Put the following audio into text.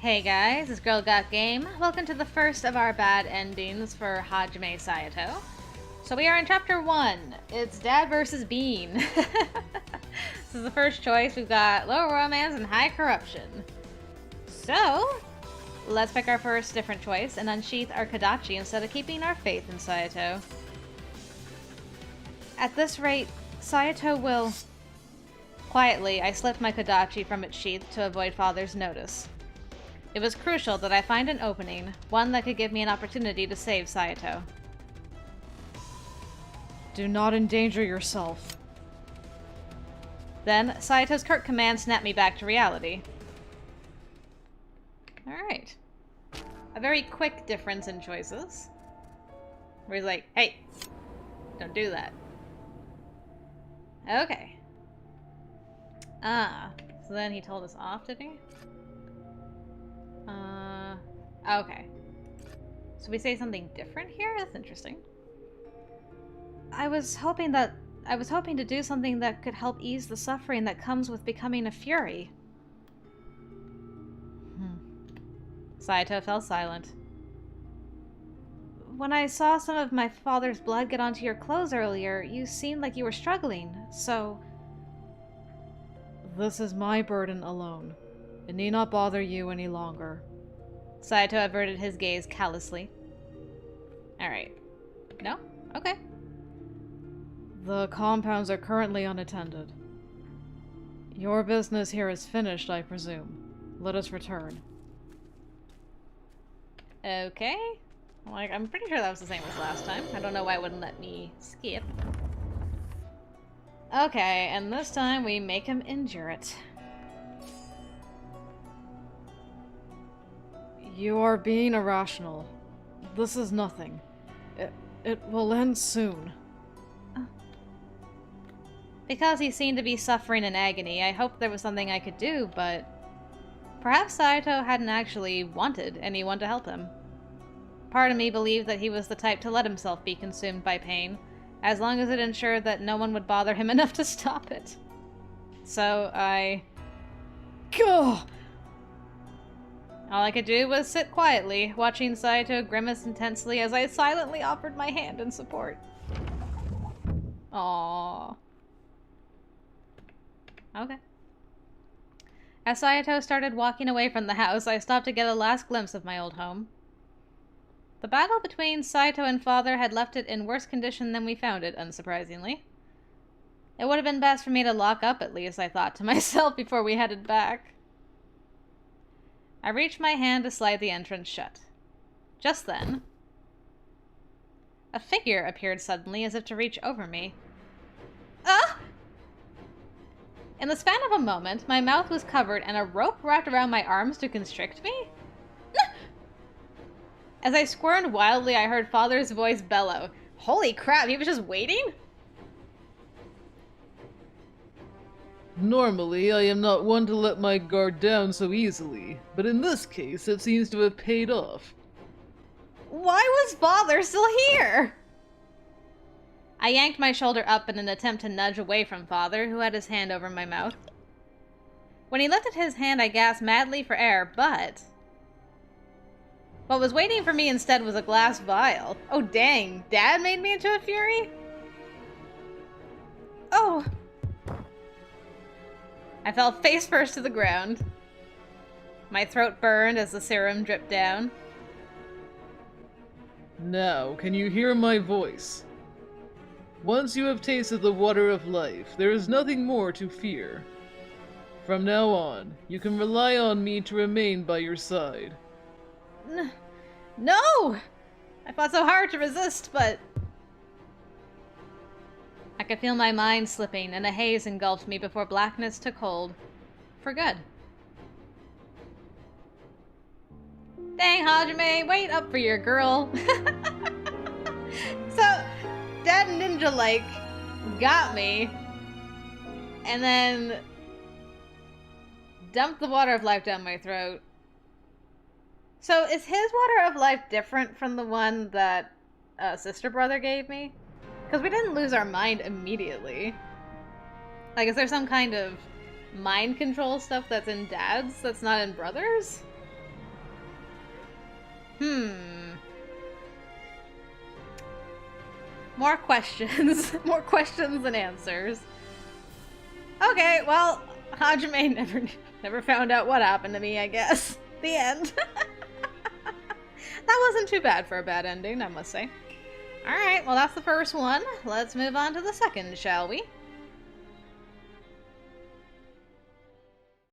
Hey guys, it's Girl Got Game. Welcome to the first of our bad endings for Hajime Saito. So we are in chapter 1. It's Dad versus Bean. This is the first choice. We've got low romance and high corruption. So, let's pick our first different choice and unsheath our Kadachi instead of keeping our faith in Saito. At this rate, Saito will... Quietly, I slipped my Kadachi from its sheath to avoid Father's notice. It was crucial that I find an opening, one that could give me an opportunity to save Saito. Do not endanger yourself. Then, Saito's curt command snapped me back to reality. Alright. A very quick difference in choices. Where he's like, hey, don't do that. Okay. So then he told us off, did he? Okay. So we say something different here? That's interesting. I was hoping to do something that could help ease the suffering that comes with becoming a fury. Saito fell silent. When I saw some of my father's blood get onto your clothes earlier, you seemed like you were struggling, so... This is my burden alone. It need not bother you any longer. Saito averted his gaze callously. Alright. No? Okay. The compounds are currently unattended. Your business here is finished, I presume. Let us return. Okay. Like, I'm pretty sure that was the same as last time. I don't know why it wouldn't let me skip. Okay, and this time we make him endure it. You are being irrational. This is nothing. It will end soon. Because he seemed to be suffering in agony, I hoped there was something I could do, but... Perhaps Saito hadn't actually wanted anyone to help him. Part of me believed that he was the type to let himself be consumed by pain, as long as it ensured that no one would bother him enough to stop it. So I... Gah! All I could do was sit quietly, watching Saito grimace intensely as I silently offered my hand in support. Aww. Okay. As Saito started walking away from the house, I stopped to get a last glimpse of my old home. The battle between Saito and Father had left it in worse condition than we found it, unsurprisingly. It would have been best for me to lock up at least, I thought to myself before we headed back. I reached my hand to slide the entrance shut. Just then, a figure appeared suddenly as if to reach over me. Ah! In the span of a moment, my mouth was covered and a rope wrapped around my arms to constrict me? As I squirmed wildly, I heard Father's voice bellow. Holy crap, he was just waiting? Normally, I am not one to let my guard down so easily, but in this case, it seems to have paid off. Why was Father still here? I yanked my shoulder up in an attempt to nudge away from Father, who had his hand over my mouth. When he lifted his hand, I gasped madly for air, but... what was waiting for me instead was a glass vial. Oh dang, Dad made me into a fury? Oh... I fell face first to the ground. My throat burned as the serum dripped down. Now, can you hear my voice? Once you have tasted the water of life, there is nothing more to fear. From now on, you can rely on me to remain by your side. No! I fought so hard to resist, but... I could feel my mind slipping, and a haze engulfed me before Blackness took hold. For good. Dang, Hajime, wait up for your girl. So, Dad Ninja, like, got me, and then dumped the water of life down my throat. So, is his water of life different from the one that sister brother gave me? Because we didn't lose our mind immediately. Like, is there some kind of mind control stuff that's in Dad's that's not in Brother's? More questions. More questions than answers. Okay, well, Hajime never found out what happened to me, I guess. The end. That wasn't too bad for a bad ending, I must say. Alright, well that's the first one. Let's move on to the second, shall we?